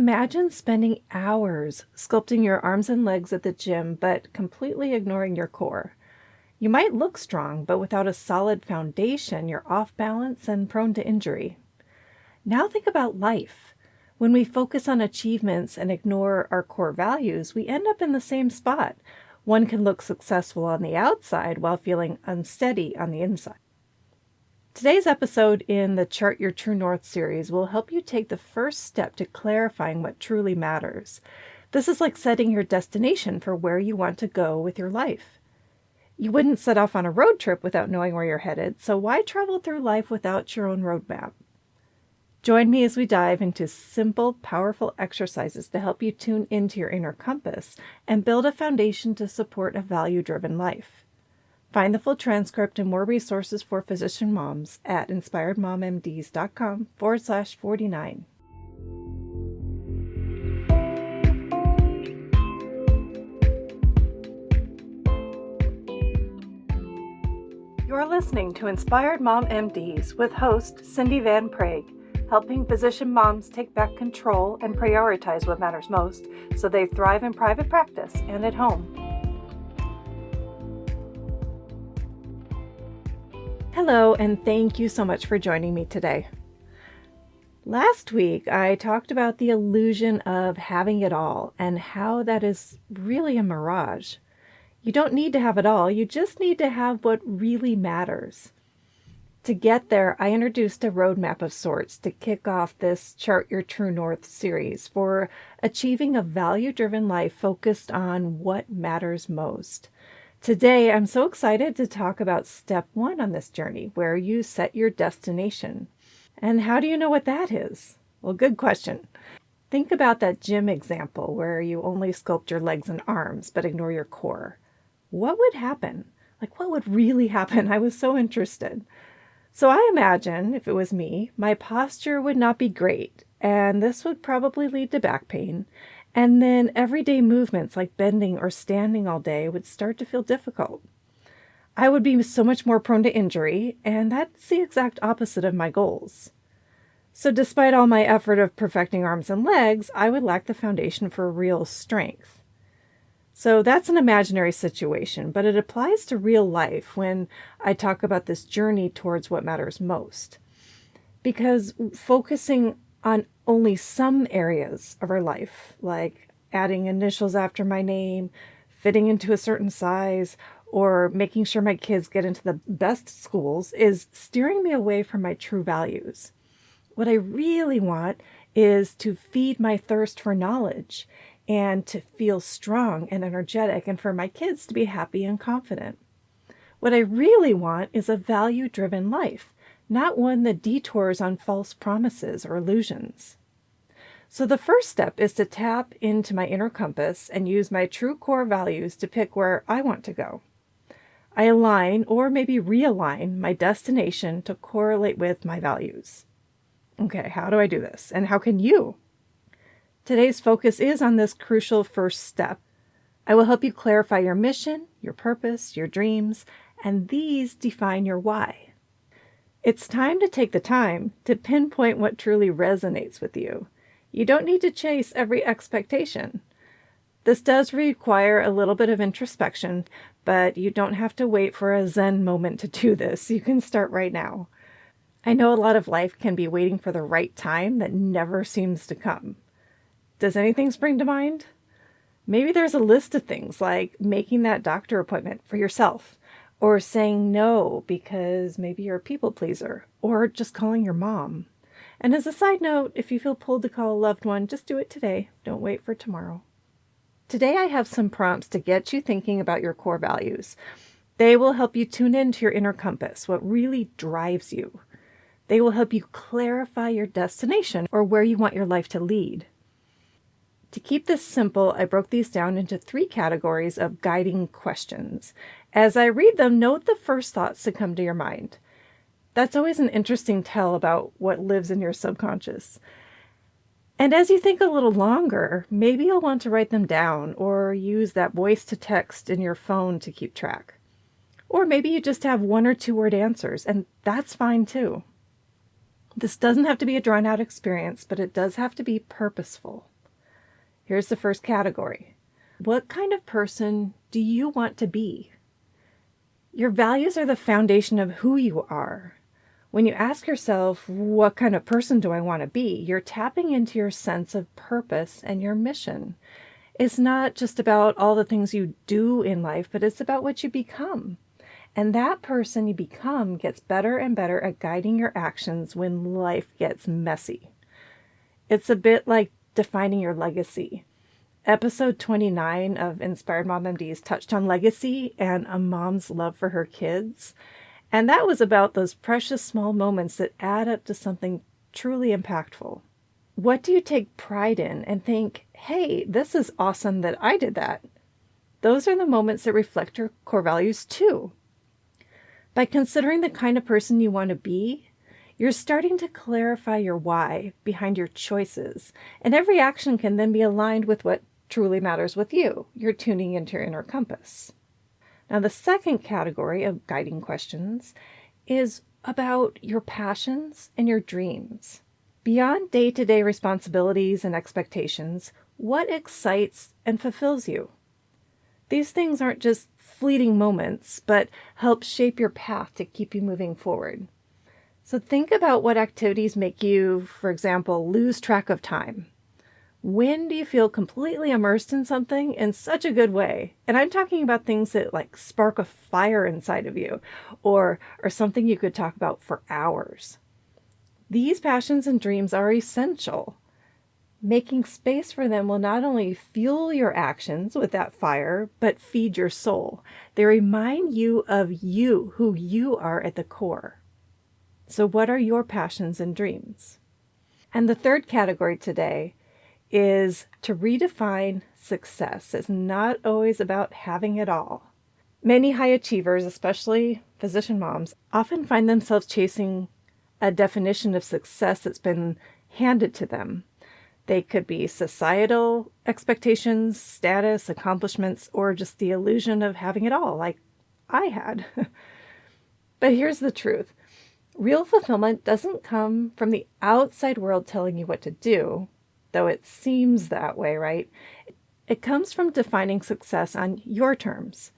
imagine spending hours sculpting your arms and legs at the gym, but completely ignoring your core. You might look strong, but without a solid foundation, you're off balance and prone to injury. Now think about life. When we focus on achievements and ignore our core values, we end up in the same spot. One can look successful on the outside while feeling unsteady on the inside. Today's episode in the Chart Your True North series will help you take the first step to clarifying what truly matters. This is like setting your destination for where you want to go with your life. You wouldn't set off on a road trip without knowing where you're headed, so why travel through life without your own roadmap? Join me as we dive into simple, powerful exercises to help you tune into your inner compass and build a foundation to support a value-driven life. Find the full transcript and more resources for physician moms at inspiredmommds.com/49. You're listening to Inspired Mom MDs with host Cindy Van Prague, helping physician moms take back control and prioritize what matters most so they thrive in private practice and at home. Hello, and thank you so much for joining me today. Last week, I talked about the illusion of having it all and how that is really a mirage. You don't need to have it all, you just need to have what really matters. To get there, I introduced a roadmap of sorts to kick off this Chart Your True North series for achieving a value-driven life focused on what matters most. Today, I'm so excited to talk about step 1 on this journey, where you set your destination. And how do you know what that is? Well, good question. Think about that gym example where you only sculpt your legs and arms, but ignore your core. What would happen? What would really happen? I was so interested. So I imagine, if it was me, my posture would not be great, and this would probably lead to back pain. And then everyday movements like bending or standing all day would start to feel difficult. I would be so much more prone to injury, and that's the exact opposite of my goals. So despite all my effort of perfecting arms and legs, I would lack the foundation for real strength. So that's an imaginary situation, but it applies to real life when I talk about this journey towards what matters most. Because focusing on only some areas of our life, like adding initials after my name, fitting into a certain size, or making sure my kids get into the best schools, is steering me away from my true values. What I really want is to feed my thirst for knowledge and to feel strong and energetic, and for my kids to be happy and confident. What I really want is a value-driven life, not one that detours on false promises or illusions. So the first step is to tap into my inner compass and use my true core values to pick where I want to go. I align, or maybe realign, my destination to correlate with my values. Okay, how do I do this? And how can you? Today's focus is on this crucial first step. I will help you clarify your mission, your purpose, your dreams, and these define your why. It's time to take the time to pinpoint what truly resonates with you. You don't need to chase every expectation. This does require a little bit of introspection, but you don't have to wait for a Zen moment to do this. You can start right now. I know a lot of life can be waiting for the right time that never seems to come. Does anything spring to mind? Maybe there's a list of things like making that doctor appointment for yourself, or saying no because maybe you're a people pleaser, or just calling your mom. And as a side note, if you feel pulled to call a loved one, just do it today. Don't wait for tomorrow. Today I have some prompts to get you thinking about your core values. They will help you tune into your inner compass, what really drives you. They will help you clarify your destination or where you want your life to lead. To keep this simple, I broke these down into 3 categories of guiding questions. As I read them, note the first thoughts that come to your mind. That's always an interesting tell about what lives in your subconscious. And as you think a little longer, maybe you'll want to write them down or use that voice to text in your phone to keep track. Or maybe you just have 1 or 2 word answers, and that's fine too. This doesn't have to be a drawn-out experience, but it does have to be purposeful. Here's the first category. What kind of person do you want to be? Your values are the foundation of who you are. When you ask yourself, what kind of person do I want to be? You're tapping into your sense of purpose and your mission. It's not just about all the things you do in life, but it's about what you become. And that person you become gets better and better at guiding your actions when life gets messy. It's a bit like defining your legacy. Episode 29 of Inspired Mom MDs touched on legacy and a mom's love for her kids. And that was about those precious small moments that add up to something truly impactful. What do you take pride in and think, hey, this is awesome that I did that? Those are the moments that reflect your core values too. By considering the kind of person you want to be, you're starting to clarify your why behind your choices, and every action can then be aligned with what truly matters with you. You're tuning into your inner compass. Now, the second category of guiding questions is about your passions and your dreams. Beyond day-to-day responsibilities and expectations, what excites and fulfills you? These things aren't just fleeting moments, but help shape your path to keep you moving forward. So think about what activities make you, for example, lose track of time. When do you feel completely immersed in something in such a good way? And I'm talking about things that like spark a fire inside of you or something you could talk about for hours. These passions and dreams are essential. Making space for them will not only fuel your actions with that fire, but feed your soul. They remind you of you, who you are at the core. So what are your passions and dreams? And the third category today is to redefine success. It's not always about having it all. Many high achievers, especially physician moms, often find themselves chasing a definition of success that's been handed to them. They could be societal expectations, status, accomplishments, or just the illusion of having it all, like I had. But here's the truth. Real fulfillment doesn't come from the outside world telling you what to do, though it seems that way, right? It comes from defining success on your terms.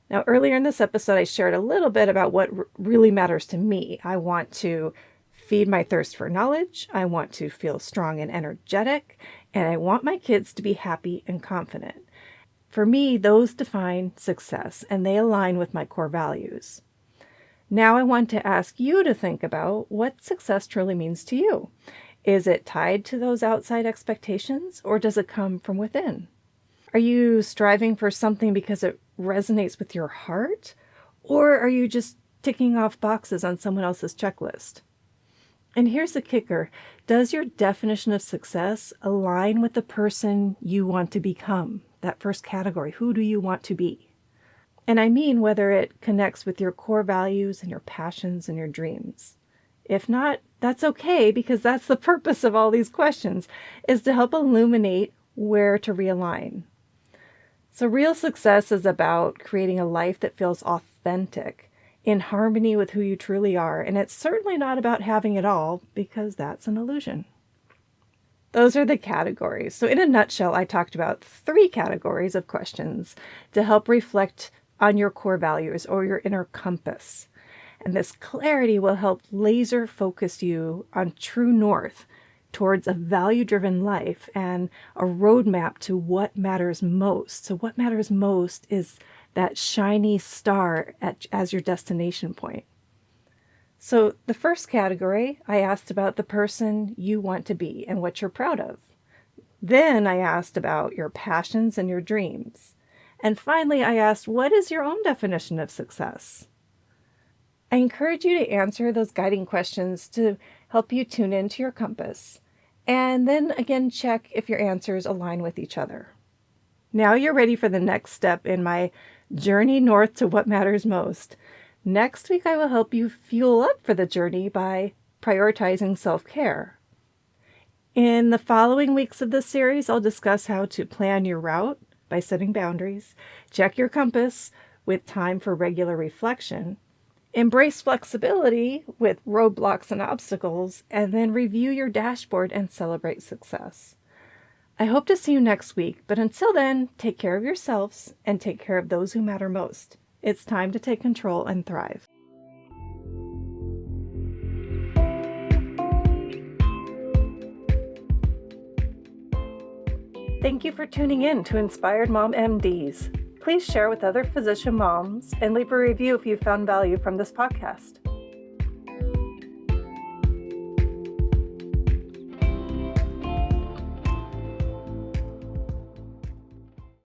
Now, earlier in this episode, I shared a little bit about what really matters to me. I want to feed my thirst for knowledge. I want to feel strong and energetic, and I want my kids to be happy and confident. For me, those define success, and they align with my core values. Now I want to ask you to think about what success truly means to you. Is it tied to those outside expectations, or does it come from within? Are you striving for something because it resonates with your heart, or are you just ticking off boxes on someone else's checklist? And here's the kicker. Does your definition of success align with the person you want to become? That first category, who do you want to be? And I mean whether it connects with your core values and your passions and your dreams. If not, that's okay, because that's the purpose of all these questions, is to help illuminate where to realign. So real success is about creating a life that feels authentic, in harmony with who you truly are. And it's certainly not about having it all, because that's an illusion. Those are the categories. So in a nutshell, I talked about 3 categories of questions to help reflect on your core values or your inner compass. And this clarity will help laser focus you on true north towards a value-driven life and a roadmap to what matters most. So what matters most is that shiny star as your destination point. So the first category, I asked about the person you want to be and what you're proud of. Then I asked about your passions and your dreams. And finally, I asked, what is your own definition of success? I encourage you to answer those guiding questions to help you tune into your compass. And then again, check if your answers align with each other. Now you're ready for the next step in my journey north to what matters most. Next week, I will help you fuel up for the journey by prioritizing self-care. In the following weeks of this series, I'll discuss how to plan your route by setting boundaries, check your compass with time for regular reflection, embrace flexibility with roadblocks and obstacles, and then review your dashboard and celebrate success. I hope to see you next week, but until then, take care of yourselves and take care of those who matter most. It's time to take control and thrive. Thank you for tuning in to Inspired Mom MDs. Please share with other physician moms and leave a review if you found value from this podcast.